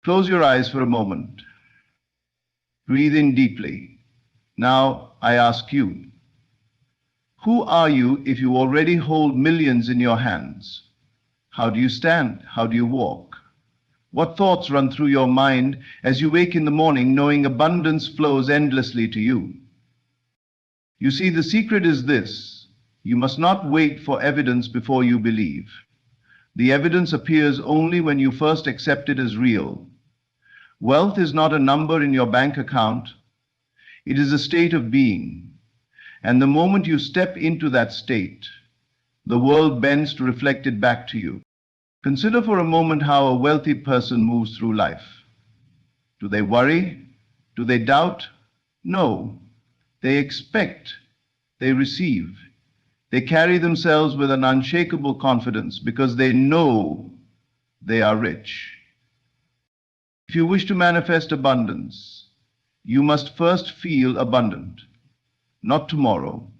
Close your eyes for a moment. Breathe in deeply. Now I ask you, who are you if you already hold millions in your hands? How do you stand? How do you walk? What thoughts run through your mind as you wake in the morning knowing abundance flows endlessly to you? You see, the secret is this: you must not wait for evidence before you believe. The evidence appears only when you first accept it as real. Wealth is not a number in your bank account. It is a state of being. And the moment you step into that state, the world bends to reflect it back to you. Consider for a moment how a wealthy person moves through life. Do they worry? Do they doubt? No. They expect. They receive. They carry themselves with an unshakable confidence because they know they are rich. If you wish to manifest abundance, you must first feel abundant. Not tomorrow,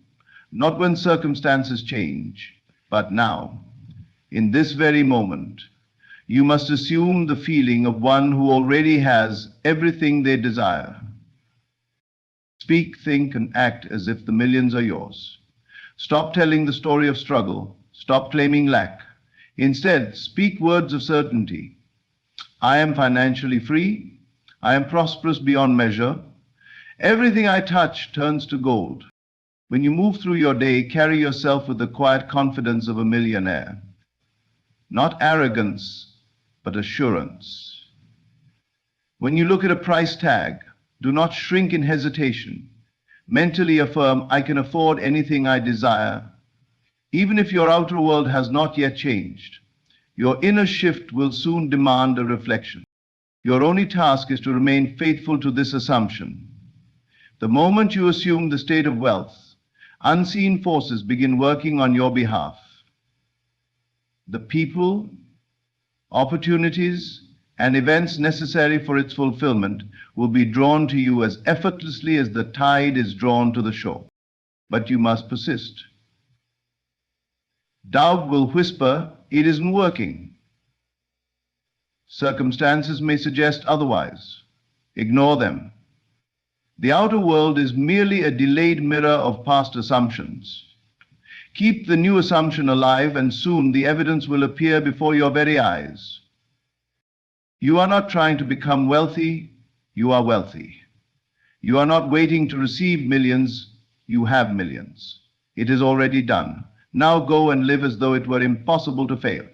not when circumstances change, but now. In this very moment, you must assume the feeling of one who already has everything they desire. Speak, think, and act as if the millions are yours. Stop telling the story of struggle. Stop claiming lack. Instead, speak words of certainty. I am financially free. I am prosperous beyond measure. Everything I touch turns to gold. When you move through your day, carry yourself with the quiet confidence of a millionaire. Not arrogance, but assurance. When you look at a price tag, do not shrink in hesitation. Mentally affirm, I can afford anything I desire. Even if your outer world has not yet changed, your inner shift will soon demand a reflection. Your only task is to remain faithful to this assumption. The moment you assume the state of wealth, unseen forces begin working on your behalf. The people, opportunities, and events necessary for its fulfillment will be drawn to you as effortlessly as the tide is drawn to the shore. But you must persist. Doubt will whisper, it isn't working. Circumstances may suggest otherwise. Ignore them. The outer world is merely a delayed mirror of past assumptions. Keep the new assumption alive, and soon the evidence will appear before your very eyes. You are not trying to become wealthy, you are wealthy. You are not waiting to receive millions, you have millions. It is already done. Now go and live as though it were impossible to fail.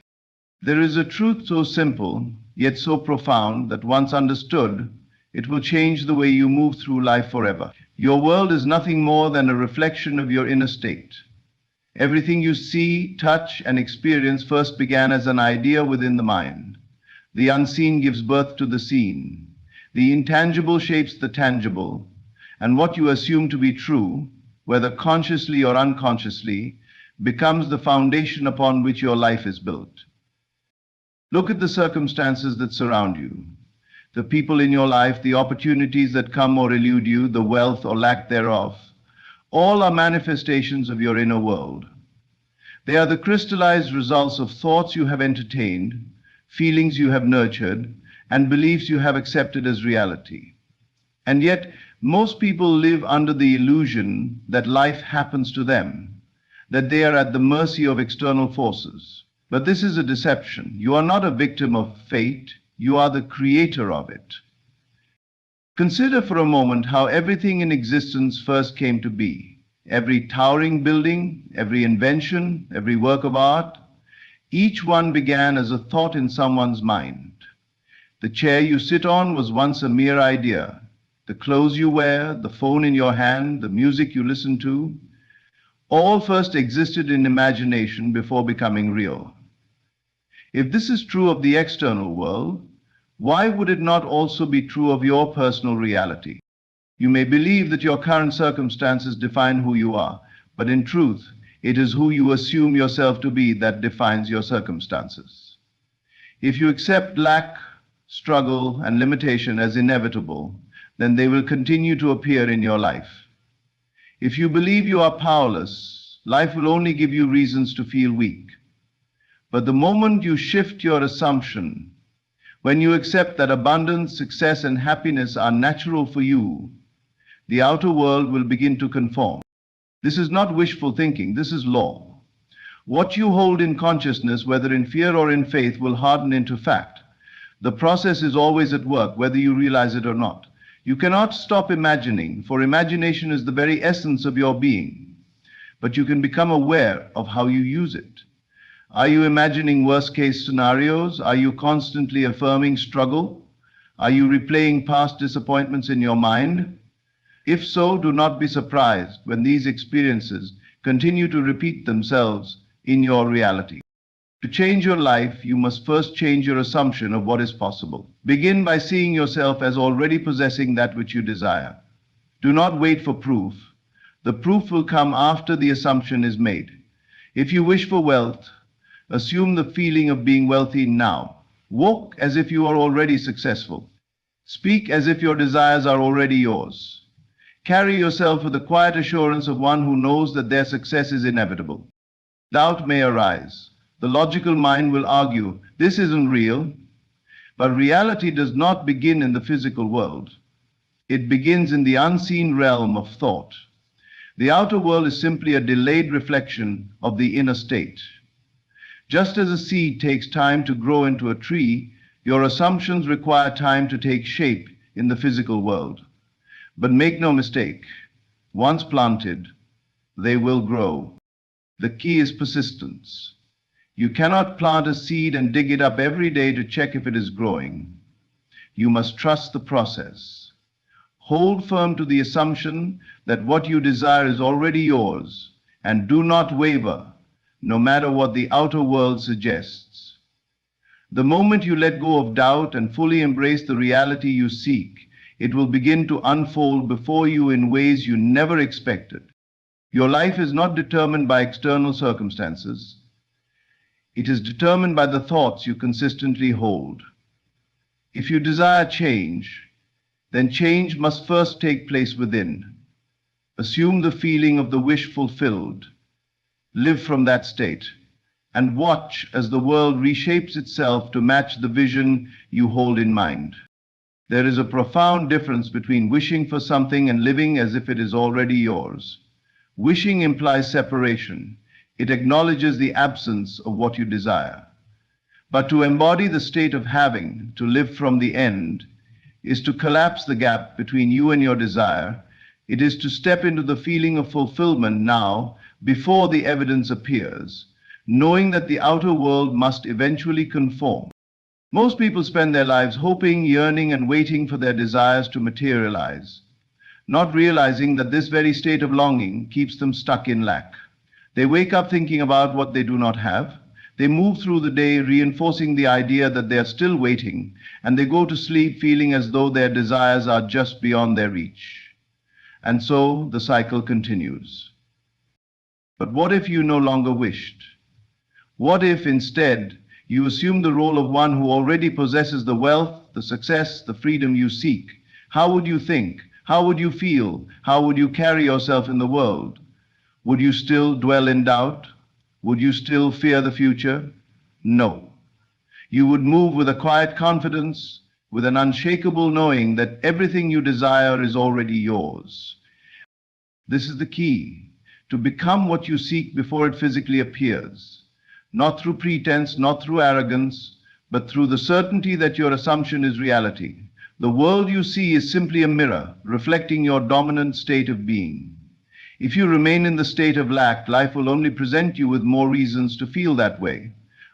There is a truth so simple, yet so profound, that once understood, it will change the way you move through life forever. Your world is nothing more than a reflection of your inner state. Everything you see, touch, and experience first began as an idea within the mind. The unseen gives birth to the seen. The intangible shapes the tangible, and what you assume to be true, whether consciously or unconsciously, becomes the foundation upon which your life is built. Look at the circumstances that surround you, the people in your life, the opportunities that come or elude you, the wealth or lack thereof. All are manifestations of your inner world. They are the crystallized results of thoughts you have entertained, feelings you have nurtured, and beliefs you have accepted as reality. And yet, most people live under the illusion that life happens to them, that they are at the mercy of external forces. But this is a deception. You are not a victim of fate, you are the creator of it. Consider for a moment how everything in existence first came to be. Every towering building, every invention, every work of art, each one began as a thought in someone's mind. The chair you sit on was once a mere idea. The clothes you wear, the phone in your hand, the music you listen to, all first existed in imagination before becoming real. If this is true of the external world, why would it not also be true of your personal reality? You may believe that your current circumstances define who you are, but in truth, it is who you assume yourself to be that defines your circumstances. If you accept lack, struggle, and limitation as inevitable, then they will continue to appear in your life. If you believe you are powerless, life will only give you reasons to feel weak. But the moment you shift your assumption, When you accept that abundance, success, and happiness are natural for you, the outer world will begin to conform. This is not wishful thinking, this is law. What you hold in consciousness, whether in fear or in faith, will harden into fact. The process is always at work, whether you realize it or not. You cannot stop imagining, for imagination is the very essence of your being. But you can become aware of how you use it. Are you imagining worst-case scenarios? Are you constantly affirming struggle? Are you replaying past disappointments in your mind? If so, do not be surprised when these experiences continue to repeat themselves in your reality. To change your life, you must first change your assumption of what is possible. Begin by seeing yourself as already possessing that which you desire. Do not wait for proof. The proof will come after the assumption is made. If you wish for wealth, assume the feeling of being wealthy now. Walk as if you are already successful. Speak as if your desires are already yours. Carry yourself with the quiet assurance of one who knows that their success is inevitable. Doubt may arise. The logical mind will argue, this isn't real. But reality does not begin in the physical world. It begins in the unseen realm of thought. The outer world is simply a delayed reflection of the inner state. Just as a seed takes time to grow into a tree, your assumptions require time to take shape in the physical world. But make no mistake, once planted, they will grow. The key is persistence. You cannot plant a seed and dig it up every day to check if it is growing. You must trust the process. Hold firm to the assumption that what you desire is already yours, and do not waver, no matter what the outer world suggests. The moment you let go of doubt and fully embrace the reality you seek, it will begin to unfold before you in ways you never expected. Your life is not determined by external circumstances. It is determined by the thoughts you consistently hold. If you desire change, then change must first take place within. Assume the feeling of the wish fulfilled. Live from that state, and watch as the world reshapes itself to match the vision you hold in mind. There is a profound difference between wishing for something and living as if it is already yours. Wishing implies separation. It acknowledges the absence of what you desire. But to embody the state of having, to live from the end, is to collapse the gap between you and your desire. It is to step into the feeling of fulfillment now, before the evidence appears, knowing that the outer world must eventually conform. Most people spend their lives hoping, yearning, and waiting for their desires to materialize, not realizing that this very state of longing keeps them stuck in lack. They wake up thinking about what they do not have. They move through the day reinforcing the idea that they are still waiting, and they go to sleep feeling as though their desires are just beyond their reach. And so the cycle continues. But what if you no longer wished? What if instead you assume the role of one who already possesses the wealth, the success, the freedom you seek? How would you think? How would you feel? How would you carry yourself in the world? Would you still dwell in doubt? Would you still fear the future? No. You would move with a quiet confidence, with an unshakable knowing that everything you desire is already yours. This is the key, to become what you seek before it physically appears, not through pretense, not through arrogance, but through the certainty that your assumption is reality. The world you see is simply a mirror, reflecting your dominant state of being. If you remain in the state of lack, life will only present you with more reasons to feel that way.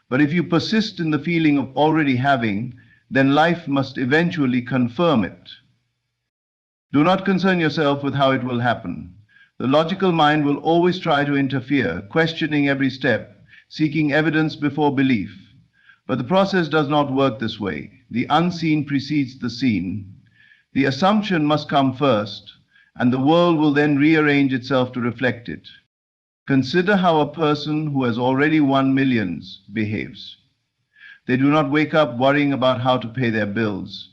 But if you persist in the feeling of already having, then life must eventually confirm it. Do not concern yourself with how it will happen. The logical mind will always try to interfere, questioning every step, seeking evidence before belief. But the process does not work this way. The unseen precedes the seen. The assumption must come first, and the world will then rearrange itself to reflect it. Consider how a person who has already won millions behaves. They do not wake up worrying about how to pay their bills.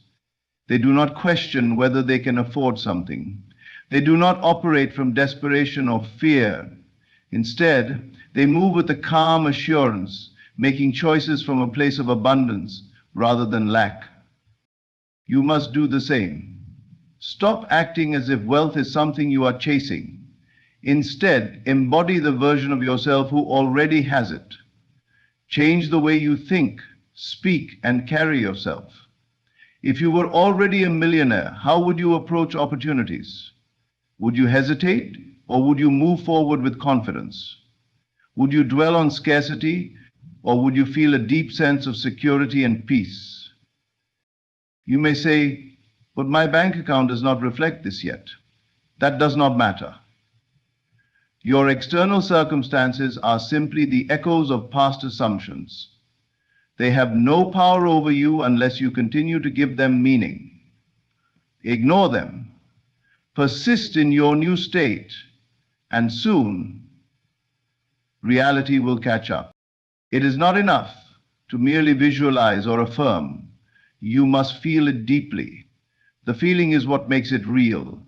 They do not question whether they can afford something. They do not operate from desperation or fear. Instead, they move with a calm assurance, making choices from a place of abundance, rather than lack. You must do the same. Stop acting as if wealth is something you are chasing. Instead, embody the version of yourself who already has it. Change the way you think, speak, and carry yourself. If you were already a millionaire, how would you approach opportunities? Would you hesitate, or would you move forward with confidence? Would you dwell on scarcity, or would you feel a deep sense of security and peace? You may say, but my bank account does not reflect this yet. That does not matter. Your external circumstances are simply the echoes of past assumptions. They have no power over you unless you continue to give them meaning. Ignore them. Persist in your new state, and soon reality will catch up. It is not enough to merely visualize or affirm. You must feel it deeply. The feeling is what makes it real.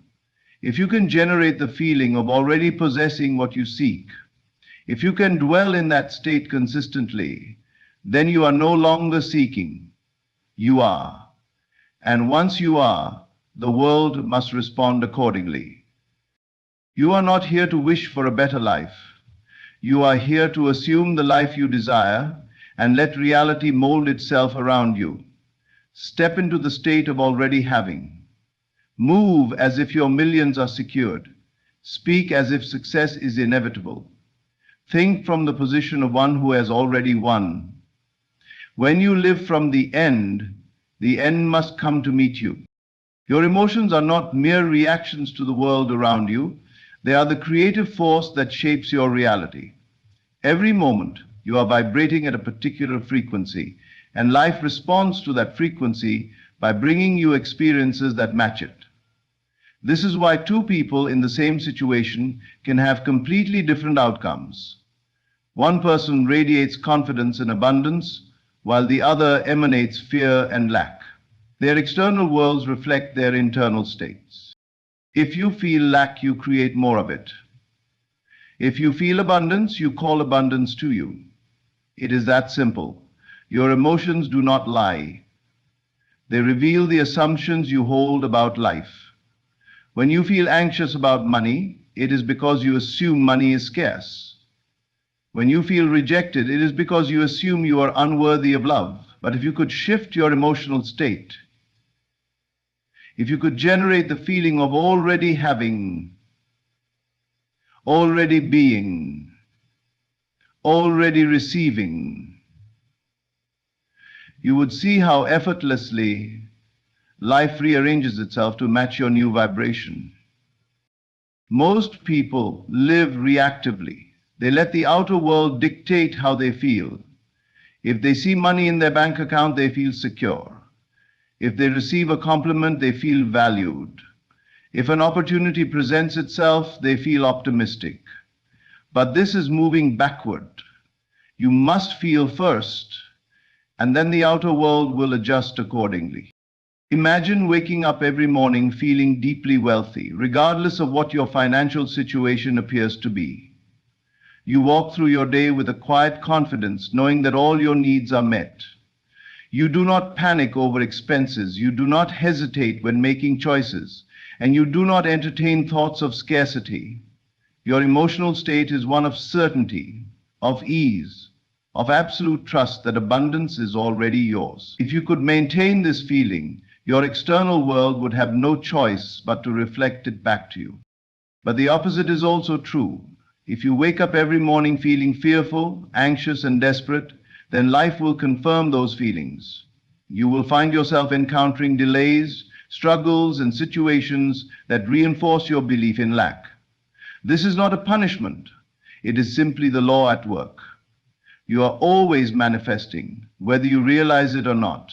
If you can generate the feeling of already possessing what you seek, if you can dwell in that state consistently, then you are no longer seeking. You are. And once you are, the world must respond accordingly. You are not here to wish for a better life. You are here to assume the life you desire and let reality mold itself around you. Step into the state of already having. Move as if your millions are secured. Speak as if success is inevitable. Think from the position of one who has already won. When you live from the end must come to meet you. Your emotions are not mere reactions to the world around you. They are the creative force that shapes your reality. Every moment, you are vibrating at a particular frequency, and life responds to that frequency by bringing you experiences that match it. This is why two people in the same situation can have completely different outcomes. One person radiates confidence and abundance, while the other emanates fear and lack. Their external worlds reflect their internal states. If you feel lack, you create more of it. If you feel abundance, you call abundance to you. It is that simple. Your emotions do not lie. They reveal the assumptions you hold about life. When you feel anxious about money, it is because you assume money is scarce. When you feel rejected, it is because you assume you are unworthy of love. But if you could shift your emotional state, if you could generate the feeling of already having, already being, already receiving, you would see how effortlessly life rearranges itself to match your new vibration. Most people live reactively. They let the outer world dictate how they feel. If they see money in their bank account, they feel secure. If they receive a compliment, they feel valued. If an opportunity presents itself, they feel optimistic. But this is moving backward. You must feel first, and then the outer world will adjust accordingly. Imagine waking up every morning feeling deeply wealthy, regardless of what your financial situation appears to be. You walk through your day with a quiet confidence, knowing that all your needs are met. You do not panic over expenses, you do not hesitate when making choices, and you do not entertain thoughts of scarcity. Your emotional state is one of certainty, of ease, of absolute trust that abundance is already yours. If you could maintain this feeling, your external world would have no choice but to reflect it back to you. But the opposite is also true. If you wake up every morning feeling fearful, anxious, and desperate, then life will confirm those feelings. You will find yourself encountering delays, struggles, and situations that reinforce your belief in lack. This is not a punishment. It is simply the law at work. You are always manifesting, whether you realize it or not.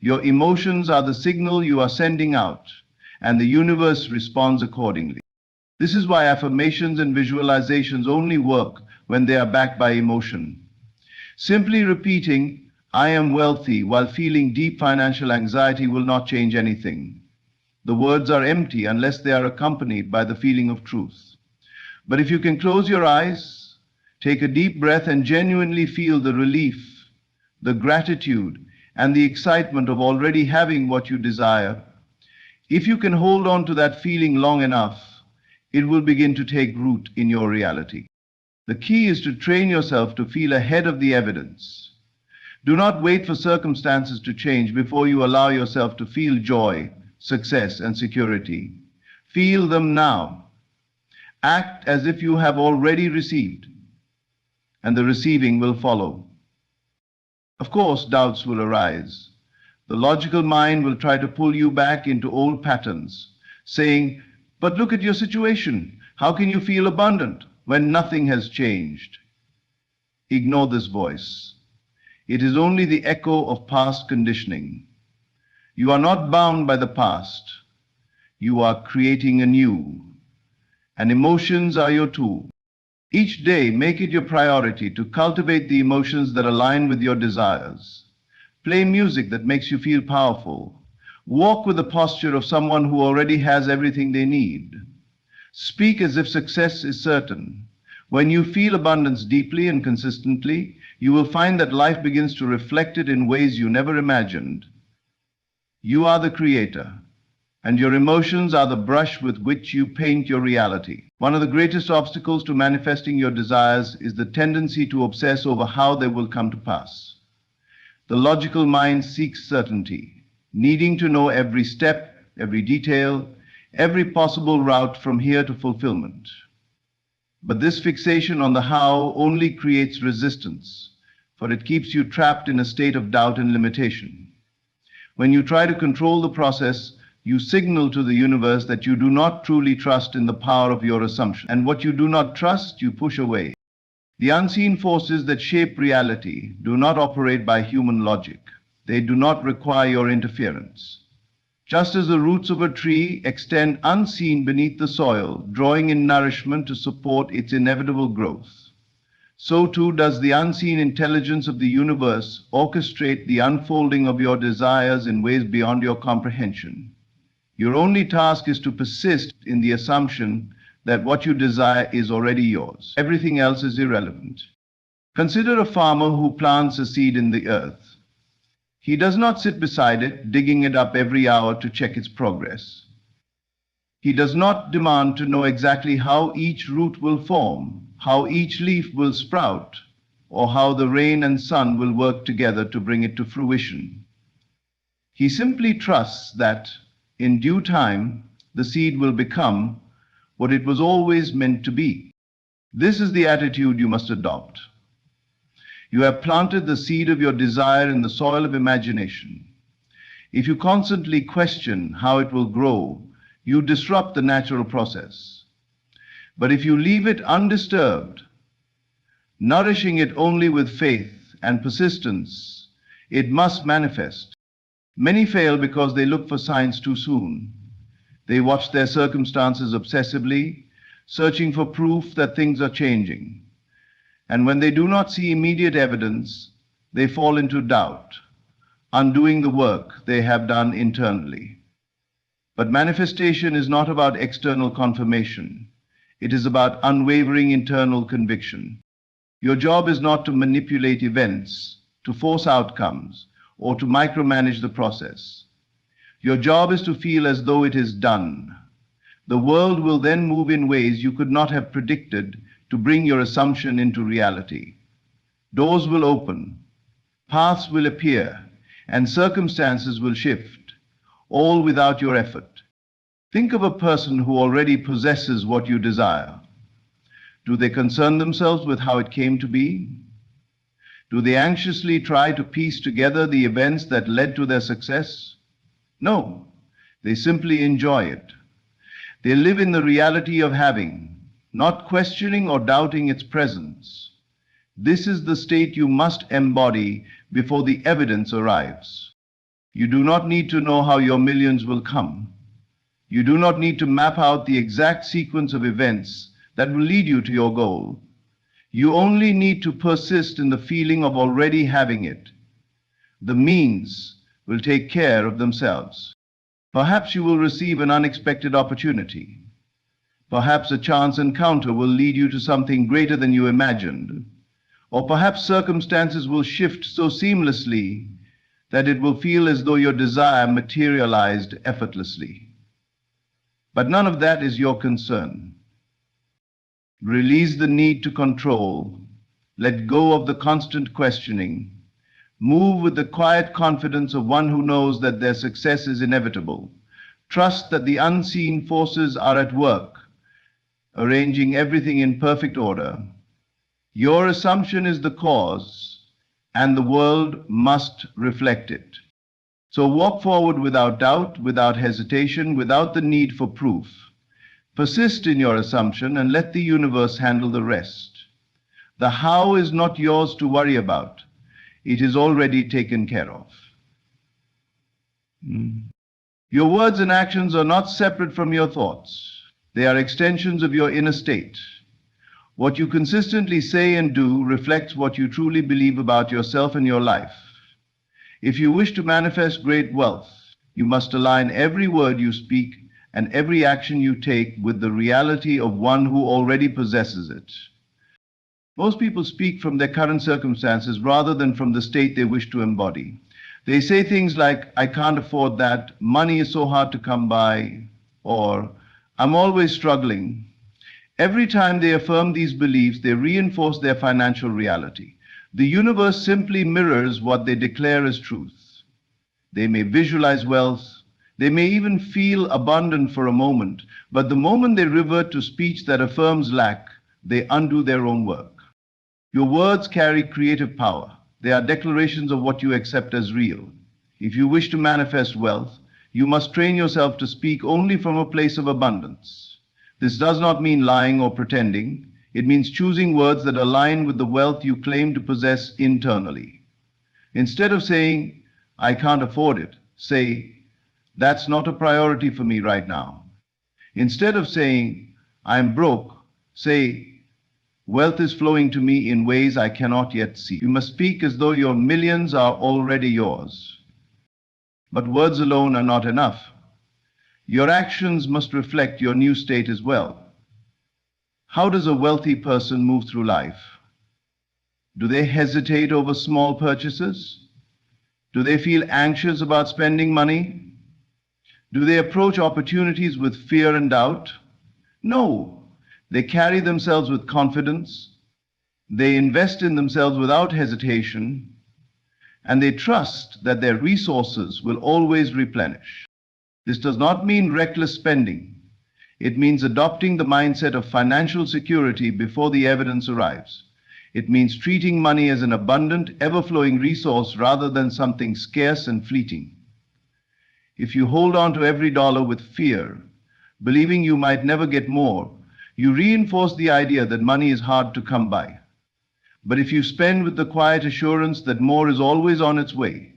Your emotions are the signal you are sending out, and the universe responds accordingly. This is why affirmations and visualizations only work when they are backed by emotion. Simply repeating, "I am wealthy," while feeling deep financial anxiety will not change anything. The words are empty unless they are accompanied by the feeling of truth. But if you can close your eyes, take a deep breath, and genuinely feel the relief, the gratitude, and the excitement of already having what you desire, if you can hold on to that feeling long enough, it will begin to take root in your reality. The key is to train yourself to feel ahead of the evidence. Do not wait for circumstances to change before you allow yourself to feel joy, success, and security. Feel them now. Act as if you have already received, and the receiving will follow. Of course, doubts will arise. The logical mind will try to pull you back into old patterns, saying, "But look at your situation. How can you feel abundant when nothing has changed?" Ignore this voice. It is only the echo of past conditioning. You are not bound by the past. You are creating anew, and emotions are your tool. Each day, make it your priority to cultivate the emotions that align with your desires. Play music that makes you feel powerful. Walk with the posture of someone who already has everything they need. Speak as if success is certain. When you feel abundance deeply and consistently, you will find that life begins to reflect it in ways you never imagined. You are the creator, and your emotions are the brush with which you paint your reality. One of the greatest obstacles to manifesting your desires is the tendency to obsess over how they will come to pass. The logical mind seeks certainty, needing to know every step, every detail, every possible route from here to fulfillment. But this fixation on the how only creates resistance, for it keeps you trapped in a state of doubt and limitation. When you try to control the process, you signal to the universe that you do not truly trust in the power of your assumption. And what you do not trust, you push away. The unseen forces that shape reality do not operate by human logic. They do not require your interference. Just as the roots of a tree extend unseen beneath the soil, drawing in nourishment to support its inevitable growth, so too does the unseen intelligence of the universe orchestrate the unfolding of your desires in ways beyond your comprehension. Your only task is to persist in the assumption that what you desire is already yours. Everything else is irrelevant. Consider a farmer who plants a seed in the earth. He does not sit beside it, digging it up every hour to check its progress. He does not demand to know exactly how each root will form, how each leaf will sprout, or how the rain and sun will work together to bring it to fruition. He simply trusts that, in due time, the seed will become what it was always meant to be. This is the attitude you must adopt. You have planted the seed of your desire in the soil of imagination. If you constantly question how it will grow, you disrupt the natural process. But if you leave it undisturbed, nourishing it only with faith and persistence, it must manifest. Many fail because they look for signs too soon. They watch their circumstances obsessively, searching for proof that things are changing. And when they do not see immediate evidence, they fall into doubt, undoing the work they have done internally. But manifestation is not about external confirmation. It is about unwavering internal conviction. Your job is not to manipulate events, to force outcomes, or to micromanage the process. Your job is to feel as though it is done. The world will then move in ways you could not have predicted to bring your assumption into reality. Doors will open, paths will appear, and circumstances will shift, all without your effort. Think of a person who already possesses what you desire. Do they concern themselves with how it came to be? Do they anxiously try to piece together the events that led to their success? No, they simply enjoy it. They live in the reality of having, not questioning or doubting its presence. This is the state you must embody before the evidence arrives. You do not need to know how your millions will come. You do not need to map out the exact sequence of events that will lead you to your goal. You only need to persist in the feeling of already having it. The means will take care of themselves. Perhaps you will receive an unexpected opportunity. Perhaps a chance encounter will lead you to something greater than you imagined. Or perhaps circumstances will shift so seamlessly that it will feel as though your desire materialized effortlessly. But none of that is your concern. Release the need to control. Let go of the constant questioning. Move with the quiet confidence of one who knows that their success is inevitable. Trust that the unseen forces are at work, arranging everything in perfect order. Your assumption is the cause, and the world must reflect it. So walk forward without doubt, without hesitation, without the need for proof. Persist in your assumption and let the universe handle the rest. The how is not yours to worry about. It is already taken care of. Your words and actions are not separate from your thoughts. They are extensions of your inner state. What you consistently say and do reflects what you truly believe about yourself and your life. If you wish to manifest great wealth, you must align every word you speak and every action you take with the reality of one who already possesses it. Most people speak from their current circumstances rather than from the state they wish to embody. They say things like, "I can't afford that," "money is so hard to come by," or "I'm always struggling." Every time they affirm these beliefs, they reinforce their financial reality. The universe simply mirrors what they declare as truth. They may visualize wealth, they may even feel abundant for a moment, but the moment they revert to speech that affirms lack, they undo their own work. Your words carry creative power. They are declarations of what you accept as real. If you wish to manifest wealth, you must train yourself to speak only from a place of abundance. This does not mean lying or pretending. It means choosing words that align with the wealth you claim to possess internally. Instead of saying, "I can't afford it," say, "That's not a priority for me right now." Instead of saying, "I'm broke," say, "Wealth is flowing to me in ways I cannot yet see." You must speak as though your millions are already yours. But words alone are not enough. Your actions must reflect your new state as well. How does a wealthy person move through life? Do they hesitate over small purchases? Do they feel anxious about spending money? Do they approach opportunities with fear and doubt? No. They carry themselves with confidence. They invest in themselves without hesitation. And they trust that their resources will always replenish. This does not mean reckless spending. It means adopting the mindset of financial security before the evidence arrives. It means treating money as an abundant, ever-flowing resource rather than something scarce and fleeting. If you hold on to every dollar with fear, believing you might never get more, you reinforce the idea that money is hard to come by. But if you spend with the quiet assurance that more is always on its way,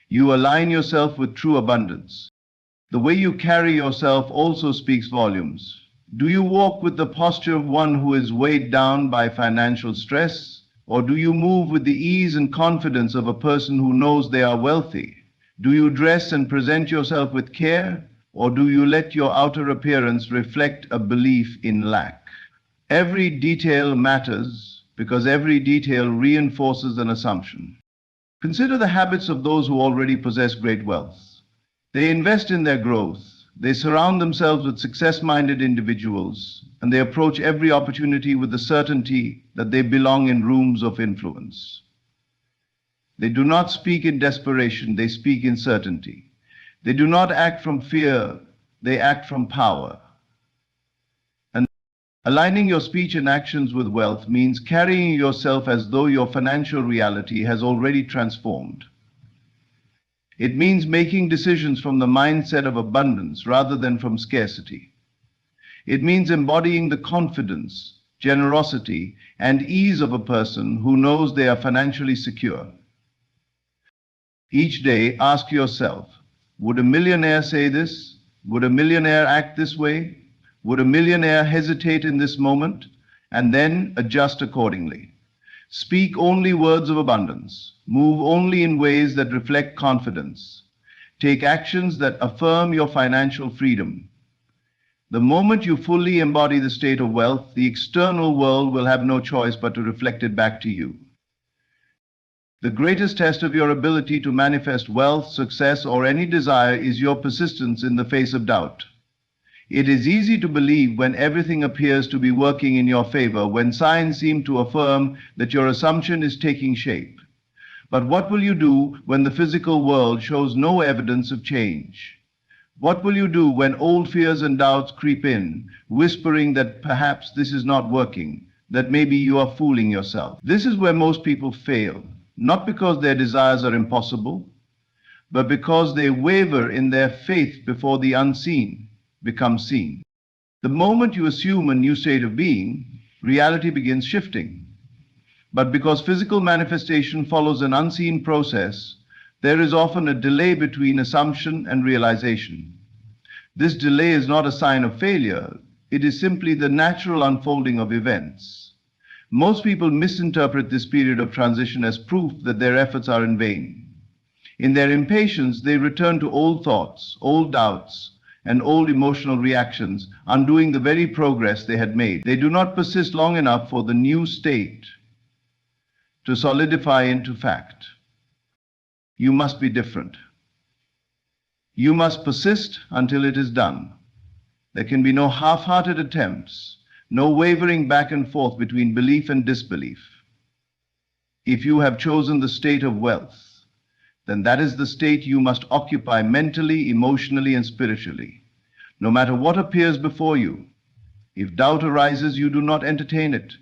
you align yourself with true abundance. The way you carry yourself also speaks volumes. Do you walk with the posture of one who is weighed down by financial stress? Or do you move with the ease and confidence of a person who knows they are wealthy? Do you dress and present yourself with care? Or do you let your outer appearance reflect a belief in lack? Every detail matters because every detail reinforces an assumption. Consider the habits of those who already possess great wealth. They invest in their growth. They surround themselves with success-minded individuals, and they approach every opportunity with the certainty that they belong in rooms of influence. They do not speak in desperation, they speak in certainty. They do not act from fear, they act from power. And aligning your speech and actions with wealth means carrying yourself as though your financial reality has already transformed. It means making decisions from the mindset of abundance rather than from scarcity. It means embodying the confidence, generosity, and ease of a person who knows they are financially secure. Each day, ask yourself, would a millionaire say this? Would a millionaire act this way? Would a millionaire hesitate in this moment? And then adjust accordingly. Speak only words of abundance. Move only in ways that reflect confidence. Take actions that affirm your financial freedom. The moment you fully embody the state of wealth, the external world will have no choice but to reflect it back to you. The greatest test of your ability to manifest wealth, success, or any desire is your persistence in the face of doubt. It is easy to believe when everything appears to be working in your favor, when signs seem to affirm that your assumption is taking shape. But what will you do when the physical world shows no evidence of change? What will you do when old fears and doubts creep in, whispering that perhaps this is not working, that maybe you are fooling yourself? This is where most people fail, not because their desires are impossible, but because they waver in their faith before the unseen becomes seen. The moment you assume a new state of being, reality begins shifting. But because physical manifestation follows an unseen process, there is often a delay between assumption and realization. This delay is not a sign of failure, it is simply the natural unfolding of events. Most people misinterpret this period of transition as proof that their efforts are in vain. In their impatience, they return to old thoughts, old doubts, and old emotional reactions, undoing the very progress they had made. They do not persist long enough for the new state to solidify into fact. You must be different. You must persist until it is done. There can be no half-hearted attempts, no wavering back and forth between belief and disbelief. If you have chosen the state of wealth, then that is the state you must occupy mentally, emotionally, and spiritually. No matter what appears before you, if doubt arises, you do not entertain it.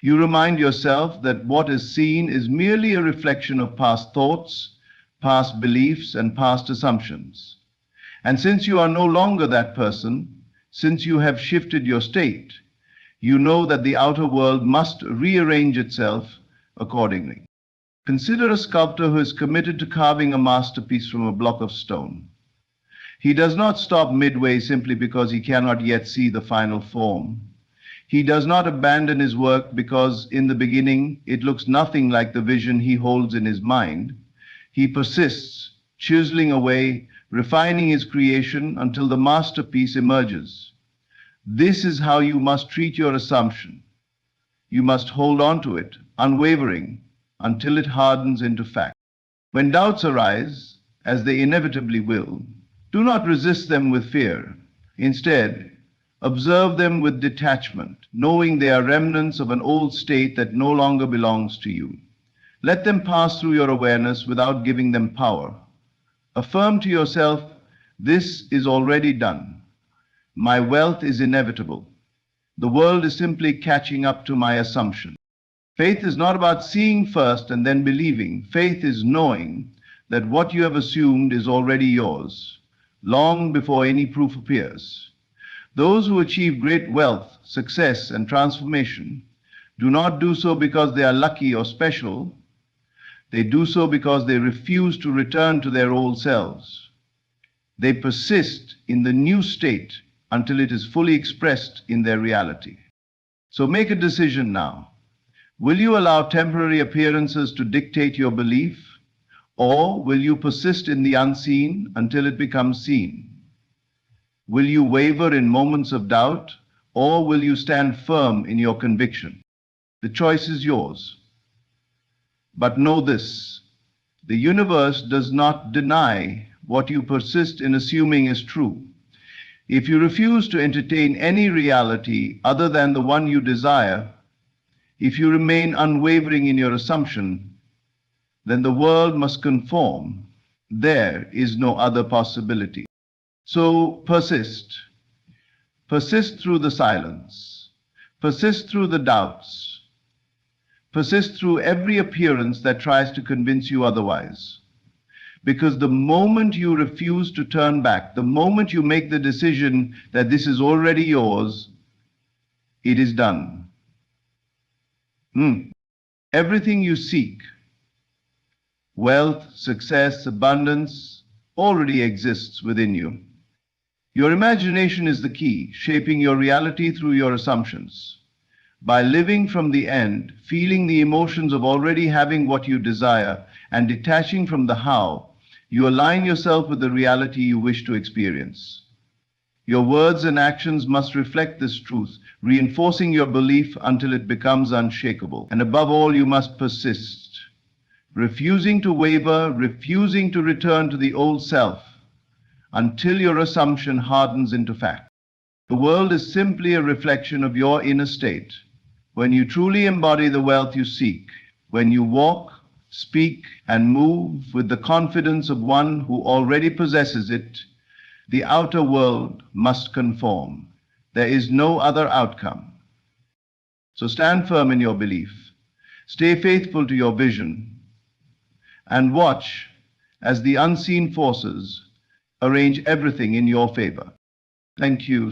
You remind yourself that what is seen is merely a reflection of past thoughts, past beliefs, and past assumptions. And since you are no longer that person, since you have shifted your state, you know that the outer world must rearrange itself accordingly. Consider a sculptor who is committed to carving a masterpiece from a block of stone. He does not stop midway simply because he cannot yet see the final form. He does not abandon his work because in the beginning it looks nothing like the vision he holds in his mind. He persists, chiseling away, refining his creation until the masterpiece emerges. This is how you must treat your assumption. You must hold on to it, unwavering, until it hardens into fact. When doubts arise, as they inevitably will, do not resist them with fear. Instead, observe them with detachment, knowing they are remnants of an old state that no longer belongs to you. Let them pass through your awareness without giving them power. Affirm to yourself, this is already done. My wealth is inevitable. The world is simply catching up to my assumption. Faith is not about seeing first and then believing. Faith is knowing that what you have assumed is already yours, long before any proof appears. Those who achieve great wealth, success, and transformation do not do so because they are lucky or special. They do so because they refuse to return to their old selves. They persist in the new state until it is fully expressed in their reality. So make a decision now. Will you allow temporary appearances to dictate your belief, or will you persist in the unseen until it becomes seen? Will you waver in moments of doubt, or will you stand firm in your conviction? The choice is yours. But know this, the universe does not deny what you persist in assuming is true. If you refuse to entertain any reality other than the one you desire, if you remain unwavering in your assumption, then the world must conform. There is no other possibility. So persist. Persist through the silence. Persist through the doubts. Persist through every appearance that tries to convince you otherwise. Because the moment you refuse to turn back, the moment you make the decision that this is already yours, it is done. Everything you seek, wealth, success, abundance, already exists within you. Your imagination is the key, shaping your reality through your assumptions. By living from the end, feeling the emotions of already having what you desire, and detaching from the how, you align yourself with the reality you wish to experience. Your words and actions must reflect this truth, reinforcing your belief until it becomes unshakable. And above all, you must persist. refusing to waver, refusing to return to the old self until your assumption hardens into fact. The world is simply a reflection of your inner state. When you truly embody the wealth you seek, when you walk, speak, and move with the confidence of one who already possesses it, the outer world must conform. There is no other outcome. So stand firm in your belief, stay faithful to your vision, and watch as the unseen forces arrange everything in your favor. Thank you.